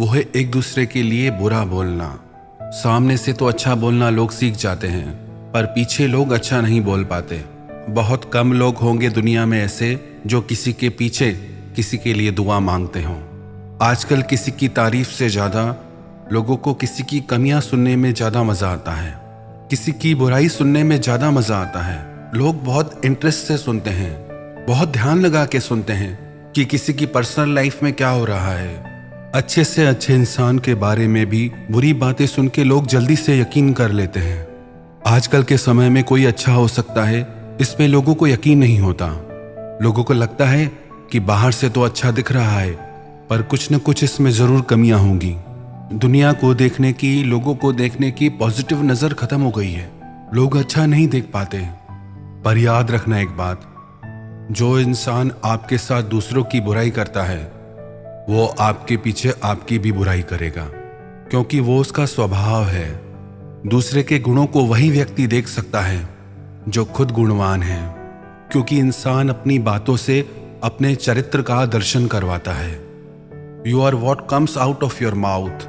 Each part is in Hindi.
वो है एक दूसरे के लिए बुरा बोलना। सामने से तो अच्छा बोलना लोग सीख जाते हैं, पर पीछे लोग अच्छा नहीं बोल पाते। बहुत कम लोग होंगे दुनिया में ऐसे जो किसी के पीछे किसी के लिए दुआ मांगते हों। आजकल किसी की तारीफ से ज़्यादा लोगों को किसी की कमियां सुनने में ज़्यादा मज़ा आता है, किसी की बुराई सुनने में ज़्यादा मज़ा आता है। लोग बहुत इंटरेस्ट से सुनते हैं, बहुत ध्यान लगा के सुनते हैं कि किसी की पर्सनल लाइफ में क्या हो रहा है। अच्छे से अच्छे इंसान के बारे में भी बुरी बातें सुन के लोग जल्दी से यकीन कर लेते हैं। आजकल के समय में कोई अच्छा हो सकता है, इस पे लोगों को यकीन नहीं होता। लोगों को लगता है कि बाहर से तो अच्छा दिख रहा है, पर कुछ न कुछ इसमें ज़रूर कमियां होंगी। दुनिया को देखने की, लोगों को देखने की पॉजिटिव नज़र खत्म हो गई है। लोग अच्छा नहीं देख पाते। पर याद रखना एक बात, जो इंसान आपके साथ दूसरों की बुराई करता है वो आपके पीछे आपकी भी बुराई करेगा, क्योंकि वो उसका स्वभाव है। दूसरे के गुणों को वही व्यक्ति देख सकता है जो खुद गुणवान है, क्योंकि इंसान अपनी बातों से अपने चरित्र का दर्शन करवाता है। You are what comes out of your mouth.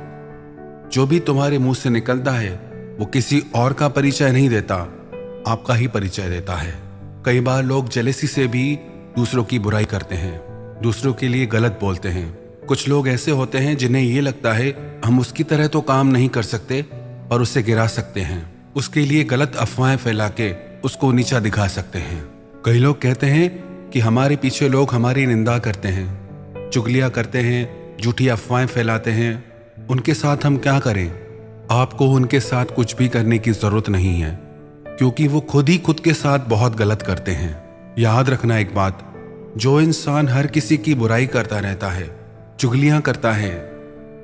जो भी तुम्हारे मुंह से निकलता है वो किसी और का परिचय नहीं देता, आपका ही परिचय देता है। कई बार लोग जेलेसी से भी दूसरों की बुराई करते हैं, दूसरों के लिए गलत बोलते हैं। कुछ लोग ऐसे होते हैं जिन्हें ये लगता है हम उसकी तरह तो काम नहीं कर सकते, पर उसे गिरा सकते हैं, उसके लिए गलत अफवाहें फैला के उसको नीचा दिखा सकते हैं। कई लोग कहते हैं कि हमारे पीछे लोग हमारी निंदा करते हैं, चुगलियां करते हैं, झूठी अफवाहें फैलाते हैं। उनके साथ हम क्या करें? आपको उनके साथ कुछ भी करने की जरूरत नहीं है, क्योंकि वो खुद ही खुद के साथ बहुत गलत करते हैं। याद रखना एक बात, जो इंसान हर किसी की बुराई करता रहता है, चुगलियां करता है,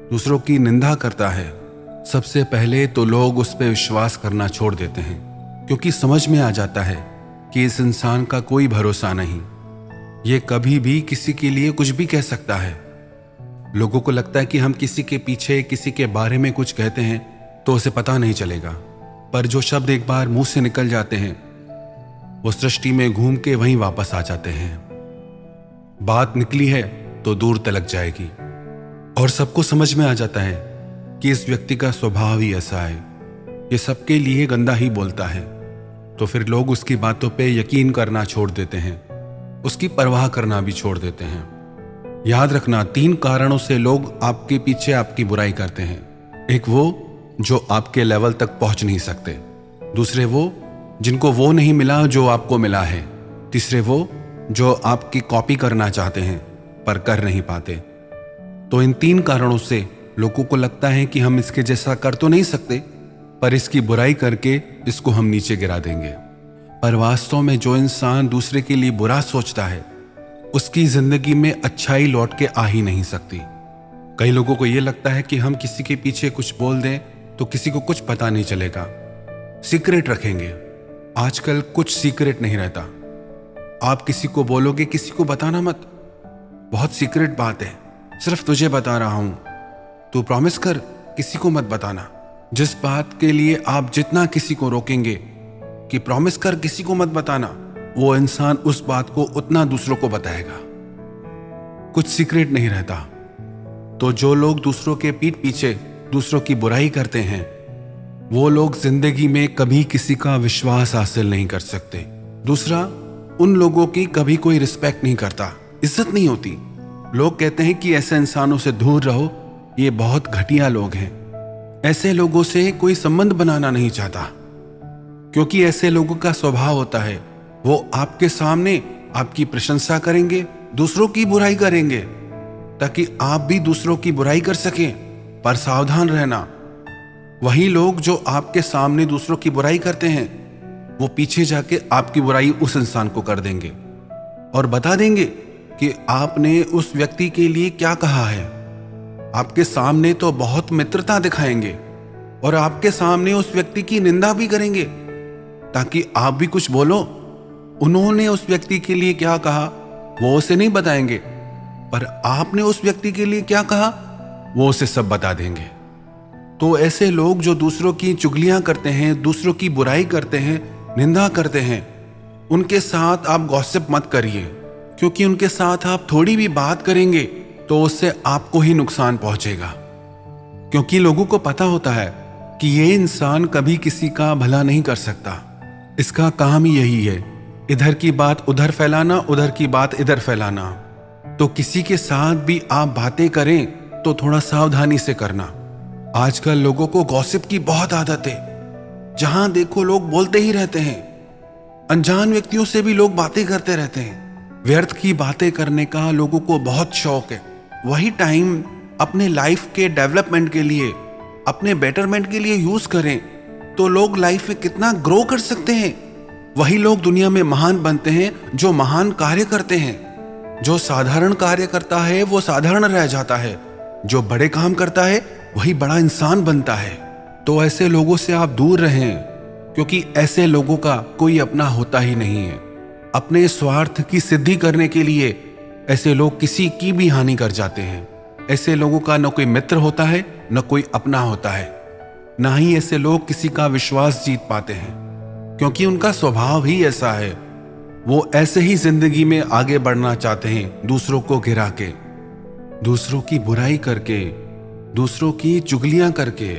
दूसरों की निंदा करता है, सबसे पहले तो लोग उस पर विश्वास करना छोड़ देते हैं, क्योंकि समझ में आ जाता है कि इस इंसान का कोई भरोसा नहीं। ये कभी भी किसी के लिए कुछ भी कह सकता है। लोगों को लगता है कि हम किसी के पीछे किसी के बारे में कुछ कहते हैं तो उसे पता नहीं चलेगा, पर जो शब्द एक बार मुंह से निकल जाते हैं वो सृष्टि में घूम के वहीं वापस आ जाते हैं। बात निकली है तो दूर तलक जाएगी, और सबको समझ में आ जाता है कि इस व्यक्ति का स्वभाव ही ऐसा है, ये सबके लिए गंदा ही बोलता है। तो फिर लोग उसकी बातों पे यकीन करना छोड़ देते हैं, उसकी परवाह करना भी छोड़ देते हैं। याद रखना, 3 कारणों से लोग आपके पीछे आपकी बुराई करते हैं। एक वो जो आपके लेवल तक पहुंच नहीं सकते, दूसरे वो जिनको वो नहीं मिला जो आपको मिला है, तीसरे वो जो आपकी कॉपी करना चाहते हैं पर कर नहीं पाते। तो इन 3 कारणों से लोगों को लगता है कि हम इसके जैसा कर तो नहीं सकते, पर इसकी बुराई करके इसको हम नीचे गिरा देंगे। पर वास्तव में जो इंसान दूसरे के लिए बुरा सोचता है उसकी जिंदगी में अच्छाई लौट के आ ही नहीं सकती। कई लोगों को यह लगता है कि हम किसी के पीछे कुछ बोल दें तो किसी को कुछ पता नहीं चलेगा, सीक्रेट रखेंगे। आजकल कुछ सीक्रेट नहीं रहता। आप किसी को बोलोगे किसी को बताना मत, बहुत सीक्रेट बात है, सिर्फ तुझे बता रहा हूं, तू प्रॉमिस कर किसी को मत बताना। जिस बात के लिए आप जितना किसी को रोकेंगे कि प्रॉमिस कर किसी को मत बताना, वो इंसान उस बात को उतना दूसरों को बताएगा। कुछ सीक्रेट नहीं रहता। तो जो लोग दूसरों के पीठ पीछे दूसरों की बुराई करते हैं वो लोग जिंदगी में कभी किसी का विश्वास हासिल नहीं कर सकते। दूसरा, उन लोगों की कभी कोई रिस्पेक्ट नहीं करता, इज्जत नहीं होती। लोग कहते हैं कि ऐसे इंसानों से दूर रहो, ये बहुत घटिया लोग हैं। ऐसे लोगों से कोई संबंध बनाना नहीं चाहता, क्योंकि ऐसे लोगों का स्वभाव होता है वो आपके सामने आपकी प्रशंसा करेंगे, दूसरों की बुराई करेंगे, ताकि आप भी दूसरों की बुराई कर सकें। पर सावधान रहना, वही लोग जो आपके सामने दूसरों की बुराई करते हैं वो पीछे जाके आपकी बुराई उस इंसान को कर देंगे और बता देंगे कि आपने उस व्यक्ति के लिए क्या कहा है। आपके सामने तो बहुत मित्रता दिखाएंगे और आपके सामने उस व्यक्ति की निंदा भी करेंगे ताकि आप भी कुछ बोलो। उन्होंने उस व्यक्ति के लिए क्या कहा वो उसे नहीं बताएंगे, पर आपने उस व्यक्ति के लिए क्या कहा वो उसे सब बता देंगे। तो ऐसे लोग जो दूसरों की चुगलियां करते हैं, दूसरों की बुराई करते हैं, निंदा करते हैं, उनके साथ आप गॉसिप मत करिए, क्योंकि उनके साथ आप थोड़ी भी बात करेंगे तो उससे आपको ही नुकसान पहुंचेगा। क्योंकि लोगों को पता होता है कि ये इंसान कभी किसी का भला नहीं कर सकता। इसका काम ही यही है, इधर की बात उधर फैलाना, उधर की बात इधर फैलाना। तो किसी के साथ भी आप बातें करें तो थोड़ा सावधानी से करना। आजकल लोगों को गॉसिप की बहुत आदत है, जहां देखो लोग बोलते ही रहते हैं। अनजान व्यक्तियों से भी लोग बातें करते रहते हैं। व्यर्थ की बातें करने का लोगों को बहुत शौक है। वही टाइम अपने लाइफ के डेवलपमेंट के लिए, अपने बेटरमेंट के लिए यूज करें तो लोग लाइफ में कितना ग्रो कर सकते हैं। वही लोग दुनिया में महान बनते हैं जो महान कार्य करते हैं। जो साधारण कार्य करता है वो साधारण रह जाता है, जो बड़े काम करता है वही बड़ा इंसान बनता है। तो ऐसे लोगों से आप दूर रहें, क्योंकि ऐसे लोगों का कोई अपना होता ही नहीं है। अपने स्वार्थ की सिद्धि करने के लिए ऐसे लोग किसी की भी हानि कर जाते हैं। ऐसे लोगों का न कोई मित्र होता है, न कोई अपना होता है। ना ही ऐसे लोग किसी का विश्वास जीत पाते हैं, क्योंकि उनका स्वभाव ही ऐसा है। वो ऐसे ही जिंदगी में आगे बढ़ना चाहते हैं, दूसरों को गिरा के, दूसरों की बुराई करके, दूसरों की चुगलियां करके।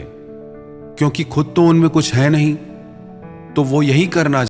क्योंकि खुद तो उनमें कुछ है नहीं, तो वो यही करना